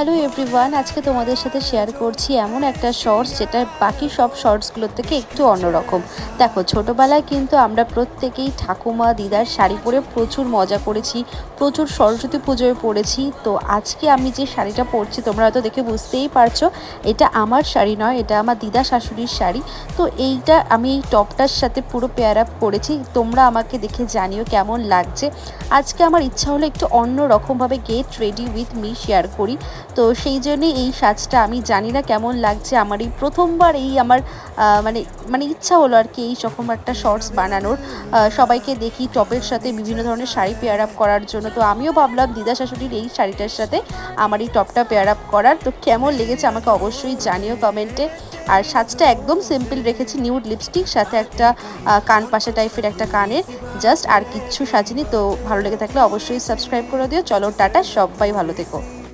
Hello everyone, আজকে তোমাদের সাথে শেয়ার করছি এমন একটা শর্টস যেটা বাকি সব শর্টসগুলোর থেকে একটু অন্যরকম। দেখো, ছোটোবেলায় কিন্তু আমরা প্রত্যেকেই ঠাকুমা দিদার শাড়ি পরে প্রচুর মজা করেছি, প্রচুর সরস্বতী পুজোয় পরেছি। তো আজকে আমি যে শাড়িটা পরছি তোমরা হয়তো দেখে বুঝতেই পারছো এটা আমার শাড়ি নয়, এটা আমার দিদা শাশুড়ির শাড়ি। তো এইটা আমি এই টপটার সাথে পুরো পেয়ার আপ করেছি। তোমরা আমাকে দেখে জানিও কেমন লাগছে। আজকে আমার ইচ্ছা হলো একটু অন্য রকমভাবে get ready with me share করি। তো সেই জন্যই এই সাজটা, আমি জানি না কেমন লাগছে, আমার এই প্রথমবার এই আমার মানে মানে ইচ্ছা হলো আর কি এই রকম একটা শর্টস বানানোর। সবাইকে দেখি টপের সাথে বিভিন্ন ধরনের শাড়ি পেয়ার আপ করার জন্য, তো আমিও ভাবলাম দিদা শাশুড়ির এই শাড়িটার সাথে আমার এই টপটা পেয়ার আপ করার। তো কেমন লেগেছে আমাকে অবশ্যই জানিও কমেন্টে। আর সাজটা একদম সিম্পল রেখেছি, নিউড লিপস্টিক সাথে একটা কান পাশা টাইপের একটা কানের, জাস্ট আর কিচ্ছু সাজিনি। তো ভালো লেগে থাকলে অবশ্যই সাবস্ক্রাইব করে দিও। চলো টাটা, সবাই ভালো থেকো।